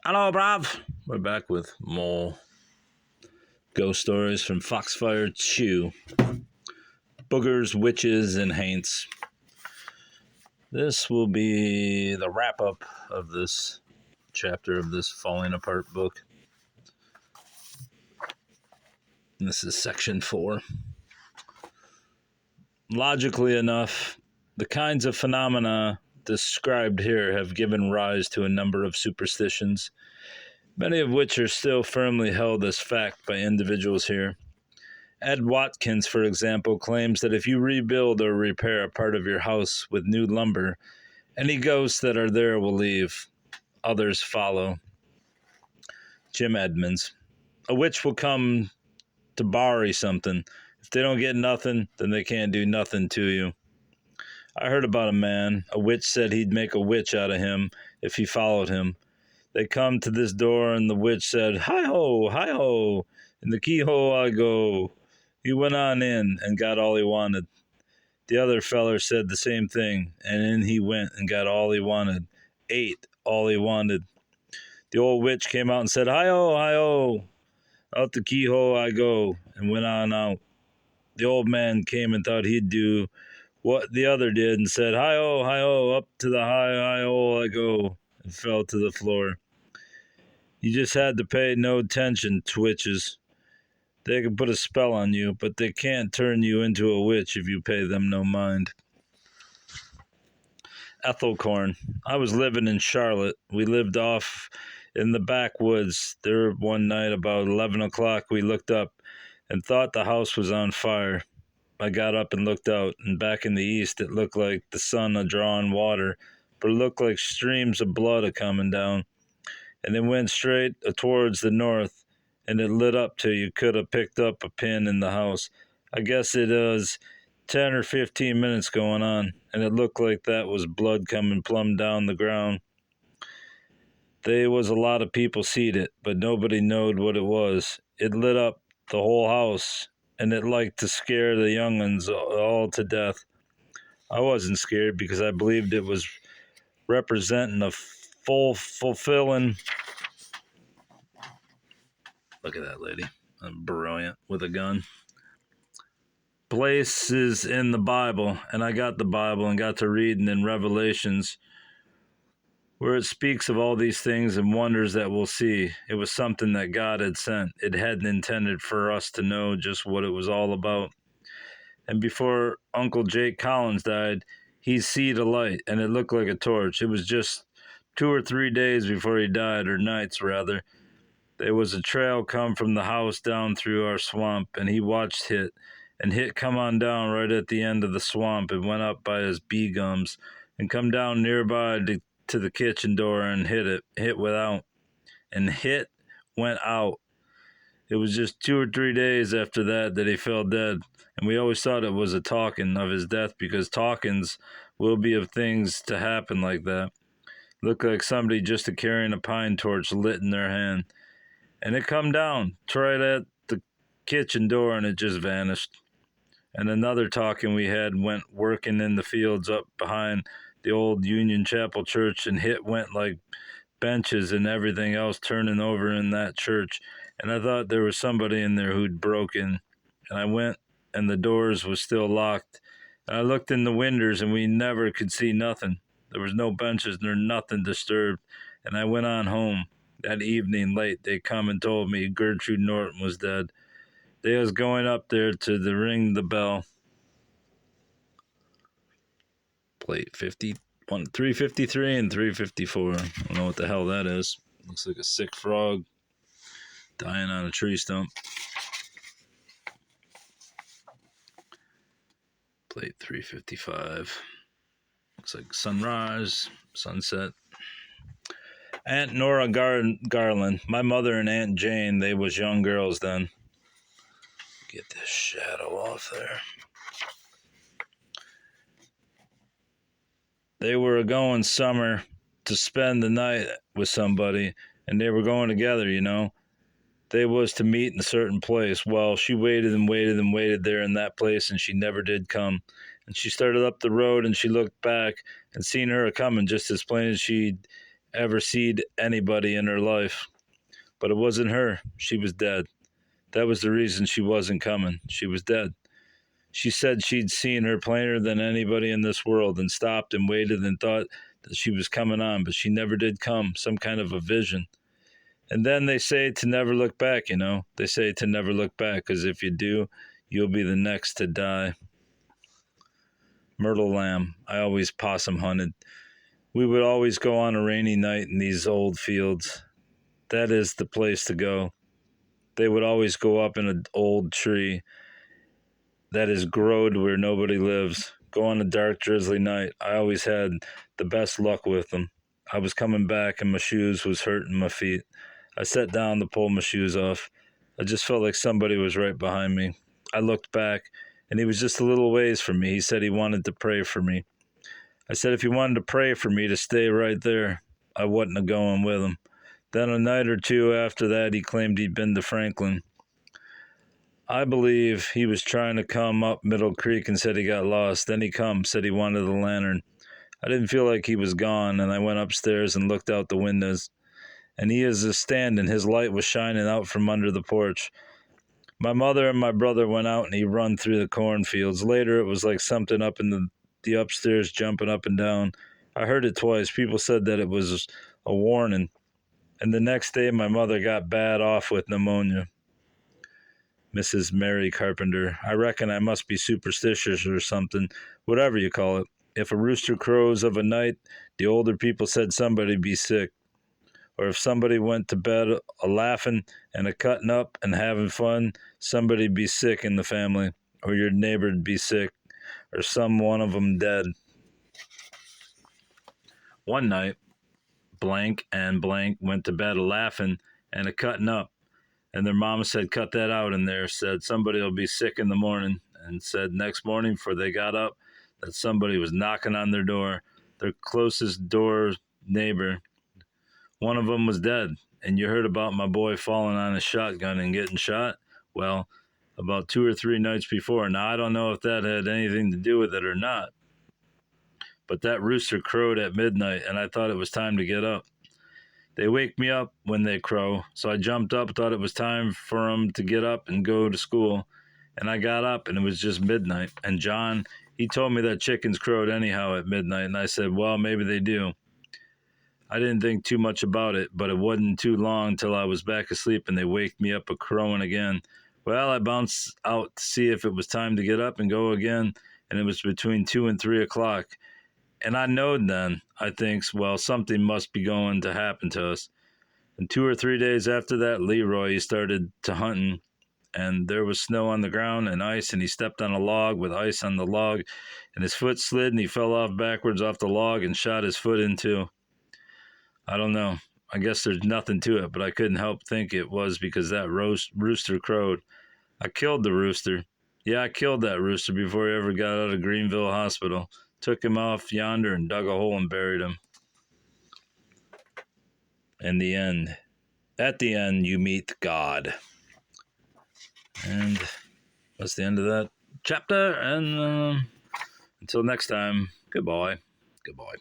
Hello, bruv. We're back with more ghost stories from Foxfire 2. Boogers, Witches, and Haints. This will be the wrap-up of this chapter of this Falling Apart book. And this is section 4. Logically enough, the kinds of phenomena described here have given rise to a number of superstitions, many of which are still firmly held as fact by individuals here. Ed Watkins, for example, claims that if you rebuild or repair a part of your house with new lumber, any ghosts that are there will leave. Others follow. Jim Edmonds. A witch will come to borrow something. If they don't get nothing, then they can't do nothing to you. I heard about a man. A witch said he'd make a witch out of him if he followed him. They come to this door, and the witch said, "Hi-ho, hi-ho, in the keyhole I go." He went on in and got all he wanted. The other feller said the same thing, and in he went and got all he wanted, ate all he wanted. The old witch came out and said, "Hi-ho, hi-ho, out the keyhole I go," and went on out. The old man came and thought he'd do what the other did and said, "Hi-ho, hi-ho, up to the hole I go," and fell to the floor. You just had to pay no attention to witches. They can put a spell on you, but they can't turn you into a witch if you pay them no mind. Ethelcorn. I was living in Charlotte. We lived off in the backwoods. There one night about 11 o'clock we looked up and thought the house was on fire. I got up and looked out, and back in the east it looked like the sun a-drawing water, but it looked like streams of blood a-coming down. And it went straight towards the north, and it lit up till you could have picked up a pin in the house. I guess it was 10 or 15 minutes going on, and it looked like that was blood coming plumb down the ground. They was a lot of people seed it, but nobody knowed what it was. It lit up the whole house, and it liked to scare the young uns all to death. I wasn't scared because I believed it was representing a fulfilling. Look at that lady. I'm brilliant with a gun. Places in the Bible, and I got the Bible and got to reading in Revelations where it speaks of all these things and wonders that we'll see. It was something that God had sent. It hadn't intended for us to know just what it was all about. And before Uncle Jake Collins died, he seed a light, and it looked like a torch. It was just 2 or 3 days before he died, or nights rather. There was a trail come from the house down through our swamp, and he watched Hit, and Hit come on down right at the end of the swamp and went up by his bee gums and come down nearby to the kitchen door and hit without, and Hit went out. It was just 2 or 3 days after that he fell dead, and we always thought it was a talking of his death because talkings will be of things to happen like that. Looked like somebody just carrying a pine torch lit in their hand. And it come down right at the kitchen door, and it just vanished. And another talking we had went working in the fields up behind the old Union Chapel church, and Hit went like benches and everything else turning over in that church. And I thought there was somebody in there who'd broken. And I went, and the doors was still locked. And I looked in the windows, and we never could see nothing. There was no benches nor nothing disturbed. And I went on home. That evening late, they come and told me Gertrude Norton was dead. They was going up there to ring the bell. Plate 353 and 354. I don't know what the hell that is. Looks like a sick frog dying on a tree stump. Plate 355. Looks like sunrise, sunset. Aunt Nora Garland. My mother and Aunt Jane, they was young girls then. Get this shadow off there. They were going summer to spend the night with somebody, and they were going together, you know. They was to meet in a certain place. Well, she waited and waited and waited there in that place, and she never did come. And she started up the road, and she looked back and seen her coming just as plain as she'd ever seed anybody in her life. But it wasn't her. She was dead. That was the reason she wasn't coming. She was dead. She said she'd seen her plainer than anybody in this world and stopped and waited and thought that she was coming on, but she never did come, some kind of a vision. And then they say to never look back, you know. They say to never look back, because if you do, you'll be the next to die. Myrtle lamb. I always possum hunted. We would always go on a rainy night in these old fields. That is the place to go. They would always go up in an old tree that is growed where nobody lives. Go on a dark, drizzly night. I always had the best luck with them. I was coming back and my shoes was hurting my feet. I sat down to pull my shoes off. I just felt like somebody was right behind me. I looked back, and he was just a little ways from me. He said he wanted to pray for me. I said if he wanted to pray for me to stay right there, I wasn't going with him. Then a night or two after that, he claimed he'd been to Franklin. I believe he was trying to come up Middle Creek and said he got lost. Then he come, said he wanted a lantern. I didn't feel like he was gone, and I went upstairs and looked out the windows. And he is a standing. His light was shining out from under the porch. My mother and my brother went out, and he run through the cornfields. Later, it was like something up in the upstairs jumping up and down. I heard it twice. People said that it was a warning. And the next day, my mother got bad off with pneumonia. Mrs. Mary Carpenter. I reckon I must be superstitious or something, whatever you call it. If a rooster crows of a night, the older people said somebody'd be sick. Or if somebody went to bed a laughing and a cutting up and having fun, somebody'd be sick in the family, or your neighbor'd be sick, or some one of them dead. One night, blank and blank went to bed a laughing and a cutting up, and their mama said, cut that out in there, said somebody will be sick in the morning, and said next morning before they got up that somebody was knocking on their door, their closest door neighbor. One of them was dead, and you heard about my boy falling on his shotgun and getting shot? Well, about 2 or 3 nights before. Now, I don't know if that had anything to do with it or not, but that rooster crowed at midnight, and I thought it was time to get up. They wake me up when they crow, so I jumped up, thought it was time for them to get up and go to school, and I got up, and it was just midnight, and John, he told me that chickens crowed anyhow at midnight, and I said, well, maybe they do. I didn't think too much about it, but it wasn't too long till I was back asleep and they waked me up a crowing again. Well, I bounced out to see if it was time to get up and go again, and it was between 2 and 3 o'clock. And I knowed then, I thinks, well, something must be going to happen to us. And 2 or 3 days after that, Leroy, he started to hunting, and there was snow on the ground and ice, and he stepped on a log with ice on the log, and his foot slid, and he fell off backwards off the log and shot his foot in two. I don't know. I guess there's nothing to it, but I couldn't help think it was because that rooster crowed. I killed the rooster. Yeah, I killed that rooster before he ever got out of Greenville Hospital. Took him off yonder and dug a hole and buried him. In the end, at the end, you meet God. And that's the end of that chapter. And until next time, goodbye. Goodbye.